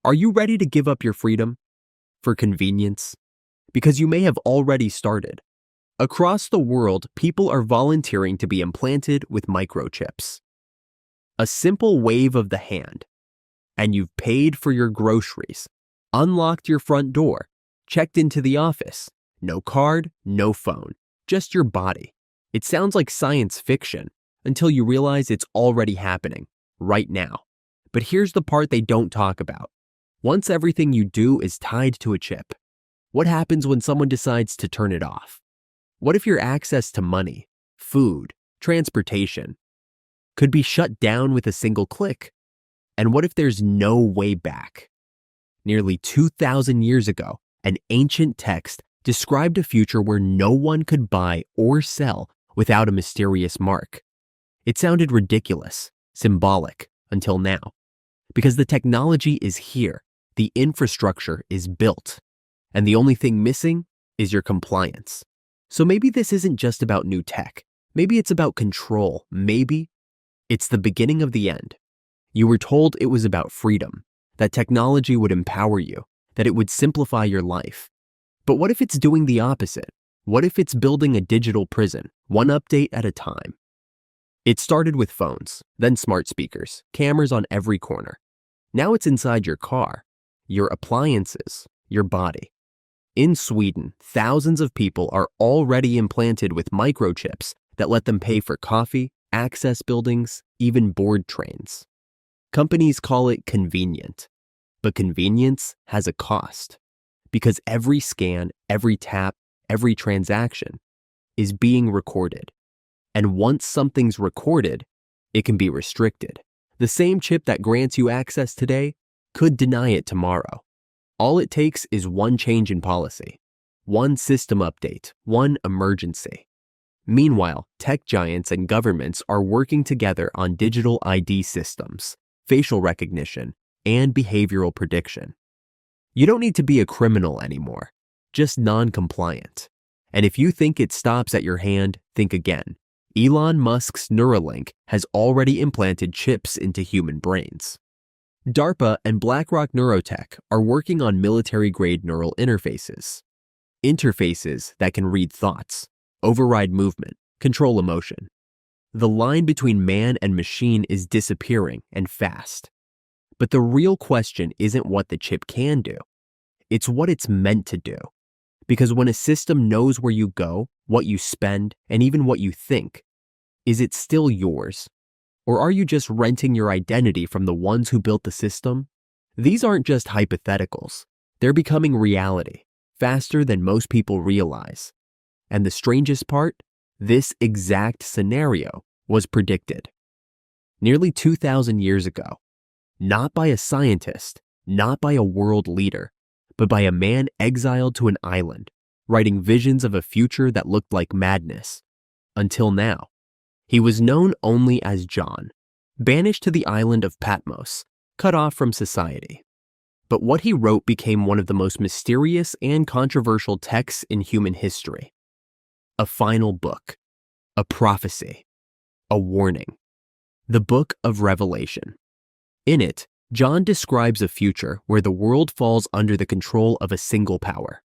Are you ready to give up your freedom for convenience? Because you may have already started. Across the world, people are volunteering to be implanted with microchips. A simple wave of the hand, and you've paid for your groceries, unlocked your front door, checked into the office. No card, no phone, just your body. It sounds like science fiction until you realize it's already happening, right now. But here's the part they don't talk about. Once everything you do is tied to a chip, what happens when someone decides to turn it off? What if your access to money, food, transportation could be shut down with a single click? And what if there's no way back? Nearly 2,000 years ago, an ancient text described a future where no one could buy or sell without a mysterious mark. It sounded ridiculous, symbolic, until now. Because the technology is here, the infrastructure is built, and the only thing missing is your compliance. So maybe this isn't just about new tech. Maybe it's about control. Maybe it's the beginning of the end. You were told it was about freedom, that technology would empower you, that it would simplify your life. But what if it's doing the opposite? What if it's building a digital prison, one update at a time? It started with phones, then smart speakers, cameras on every corner. Now it's inside your car, your appliances, your body. In Sweden, thousands of people are already implanted with microchips that let them pay for coffee, access buildings, even board trains. Companies call it convenient, but convenience has a cost. Because every scan, every tap, every transaction is being recorded. And once something's recorded, it can be restricted. The same chip that grants you access today could deny it tomorrow. All it takes is one change in policy, one system update, one emergency. Meanwhile, tech giants and governments are working together on digital ID systems, facial recognition, and behavioral prediction. You don't need to be a criminal anymore, just non-compliant. And if you think it stops at your hand, think again. Elon Musk's Neuralink has already implanted chips into human brains. DARPA and BlackRock Neurotech are working on military-grade neural interfaces. Interfaces that can read thoughts, override movement, control emotion. The line between man and machine is disappearing and fast. But the real question isn't what the chip can do. It's what it's meant to do. Because when a system knows where you go, what you spend, and even what you think, is it still yours? Or are you just renting your identity from the ones who built the system? These aren't just hypotheticals. They're becoming reality, faster than most people realize. And the strangest part, this exact scenario was predicted. Nearly 2,000 years ago. Not by a scientist, not by a world leader, but by a man exiled to an island, writing visions of a future that looked like madness. Until now, he was known only as John, banished to the island of Patmos, cut off from society. But what he wrote became one of the most mysterious and controversial texts in human history. A final book, a prophecy, a warning. The Book of Revelation. In it, John describes a future where the world falls under the control of a single power.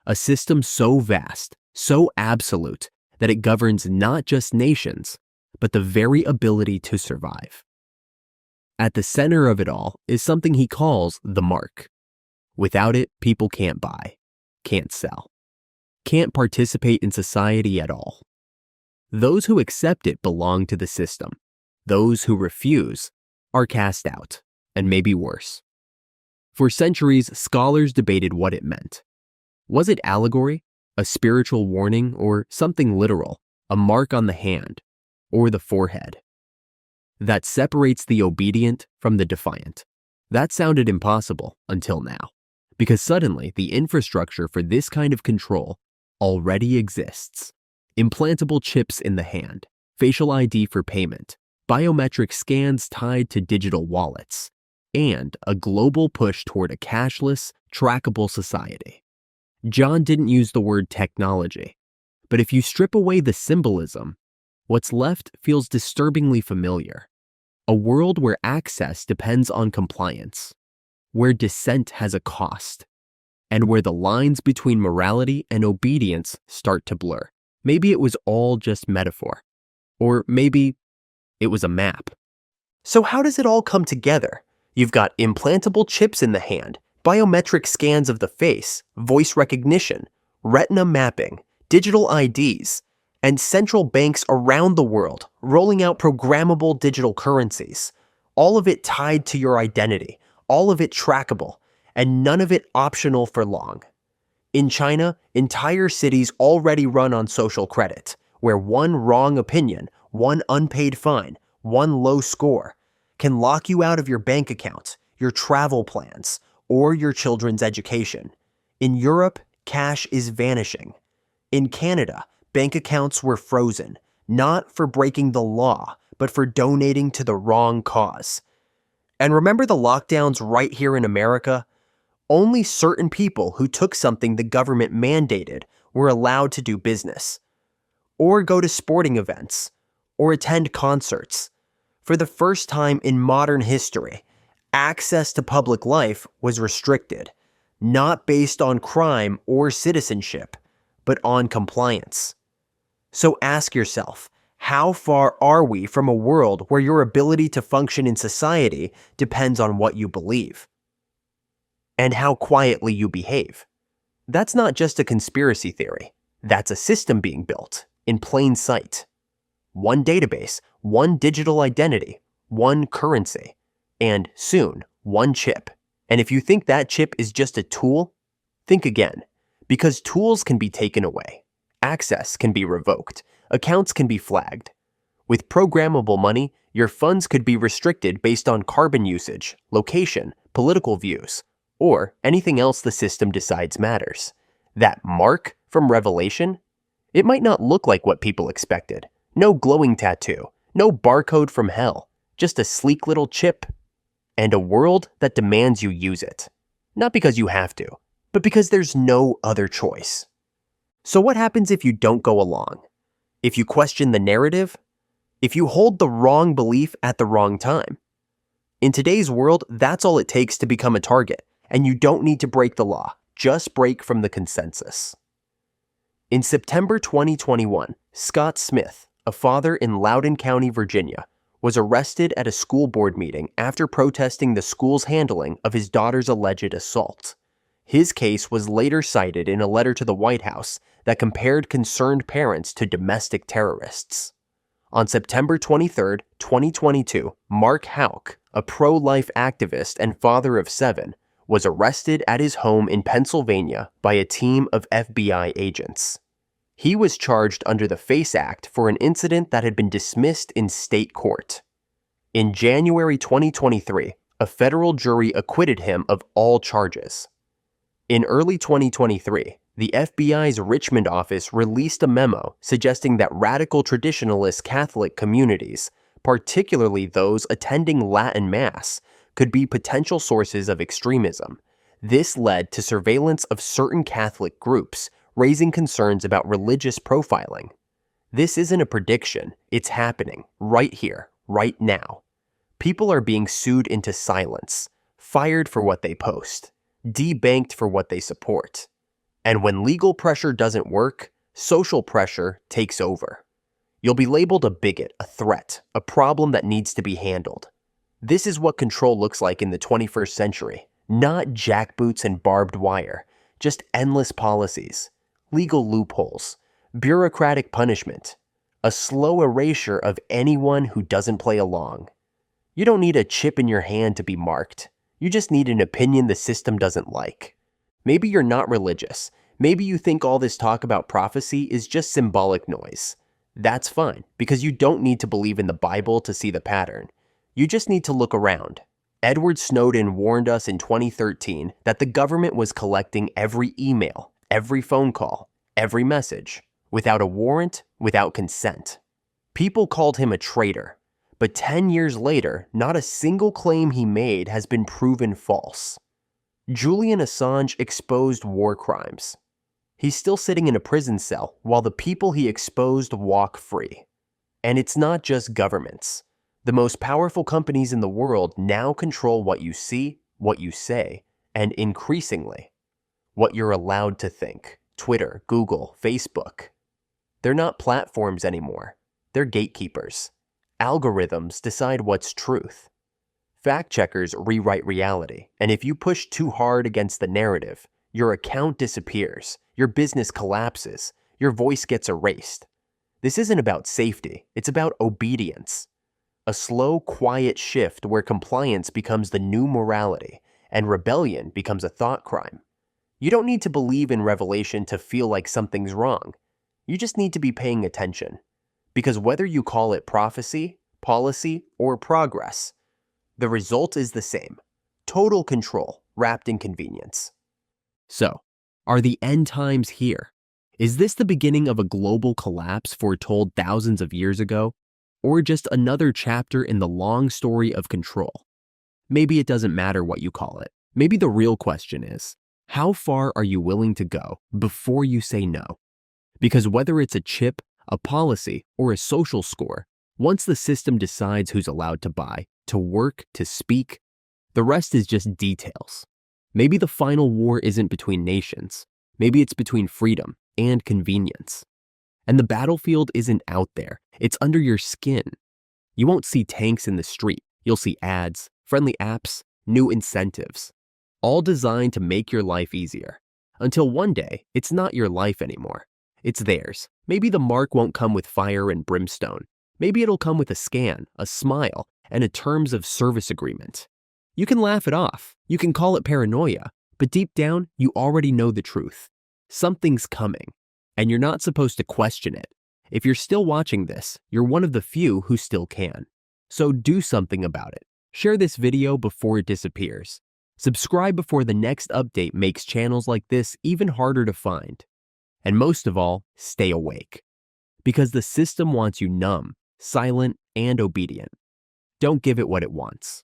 A system so vast, so absolute, that it governs not just nations, but the very ability to survive. At the center of it all is something he calls the mark. Without it, people can't buy, can't sell, can't participate in society at all. Those who accept it belong to the system. Those who refuse are cast out, and maybe worse. For centuries, scholars debated what it meant. Was it allegory, a spiritual warning, or something literal, a mark on the hand, or the forehead, that separates the obedient from the defiant? That sounded impossible until now, because suddenly the infrastructure for this kind of control already exists. Implantable chips in the hand, facial ID for payment, biometric scans tied to digital wallets, and a global push toward a cashless, trackable society. John didn't use the word technology, but if you strip away the symbolism, what's left feels disturbingly familiar. A world where access depends on compliance, where dissent has a cost, and where the lines between morality and obedience start to blur. Maybe it was all just metaphor, or maybe it was a map. So how does it all come together? You've got implantable chips in the hand, biometric scans of the face, voice recognition, retina mapping, digital IDs, and central banks around the world rolling out programmable digital currencies. All of it tied to your identity, all of it trackable, and none of it optional for long. In China, entire cities already run on social credit, where one wrong opinion, one unpaid fine, one low score can lock you out of your bank account, your travel plans, or your children's education. In Europe, cash is vanishing. In Canada, bank accounts were frozen, not for breaking the law, but for donating to the wrong cause. And remember the lockdowns right here in America? Only certain people who took something the government mandated were allowed to do business, or go to sporting events, or attend concerts. For the first time in modern history, access to public life was restricted, not based on crime or citizenship, but on compliance. So ask yourself, how far are we from a world where your ability to function in society depends on what you believe? And how quietly you behave? That's not just a conspiracy theory. That's a system being built, in plain sight. One database, one digital identity, one currency, and soon, one chip. And if you think that chip is just a tool, think again, because tools can be taken away. Access can be revoked. Accounts can be flagged. With programmable money, your funds could be restricted based on carbon usage, location, political views, or anything else the system decides matters. That mark from Revelation? It might not look like what people expected. No glowing tattoo, no barcode from hell, just a sleek little chip, and a world that demands you use it. Not because you have to, but because there's no other choice. So what happens if you don't go along? If you question the narrative? If you hold the wrong belief at the wrong time? In today's world, that's all it takes to become a target, and you don't need to break the law, just break from the consensus. In September 2021, Scott Smith, a father in Loudoun County, Virginia, was arrested at a school board meeting after protesting the school's handling of his daughter's alleged assault. His case was later cited in a letter to the White House that compared concerned parents to domestic terrorists. On September 23, 2022, Mark Houck, a pro-life activist and father of 7, was arrested at his home in Pennsylvania by a team of FBI agents. He was charged under the FACE Act for an incident that had been dismissed in state court. In January 2023, a federal jury acquitted him of all charges. In early 2023, the FBI's Richmond office released a memo suggesting that radical traditionalist Catholic communities, particularly those attending Latin Mass, could be potential sources of extremism. This led to surveillance of certain Catholic groups, raising concerns about religious profiling. This isn't a prediction, it's happening, right here, right now. People are being sued into silence, fired for what they post, debanked for what they support. And when legal pressure doesn't work, social pressure takes over. You'll be labeled a bigot, a threat, a problem that needs to be handled. This is what control looks like in the 21st century. Not jackboots and barbed wire, just endless policies, legal loopholes, bureaucratic punishment, a slow erasure of anyone who doesn't play along. You don't need a chip in your hand to be marked. You just need an opinion the system doesn't like. Maybe you're not religious. Maybe you think all this talk about prophecy is just symbolic noise. That's fine, because you don't need to believe in the Bible to see the pattern. You just need to look around. Edward Snowden warned us in 2013 that the government was collecting every email, every phone call, every message, without a warrant, without consent. People called him a traitor, but 10 years later, not a single claim he made has been proven false. Julian Assange exposed war crimes. He's still sitting in a prison cell while the people he exposed walk free. And it's not just governments. The most powerful companies in the world now control what you see, what you say, and increasingly, what you're allowed to think. Twitter, Google, Facebook. They're not platforms anymore. They're gatekeepers. Algorithms decide what's truth. Fact checkers rewrite reality, and if you push too hard against the narrative, your account disappears, your business collapses, your voice gets erased. This isn't about safety, it's about obedience. A slow, quiet shift where compliance becomes the new morality and rebellion becomes a thought crime. You don't need to believe in revelation to feel like something's wrong. You just need to be paying attention. Because whether you call it prophecy, policy, or progress, the result is the same: total control wrapped in convenience. So, are the end times here? Is this the beginning of a global collapse foretold thousands of years ago? Or just another chapter in the long story of control? Maybe it doesn't matter what you call it. Maybe the real question is, how far are you willing to go before you say no? Because whether it's a chip, a policy, or a social score, once the system decides who's allowed to buy, to work, to speak, the rest is just details. Maybe the final war isn't between nations. Maybe it's between freedom and convenience. And the battlefield isn't out there. It's under your skin. You won't see tanks in the street. You'll see ads, friendly apps, new incentives, all designed to make your life easier. Until one day, it's not your life anymore. It's theirs. Maybe the mark won't come with fire and brimstone. Maybe it'll come with a scan, a smile, and a terms of service agreement. You can laugh it off. You can call it paranoia. But deep down, you already know the truth. Something's coming. And you're not supposed to question it. If you're still watching this, you're one of the few who still can. So do something about it. Share this video before it disappears. Subscribe before the next update makes channels like this even harder to find. And most of all, stay awake. Because the system wants you numb, silent, and obedient. Don't give it what it wants.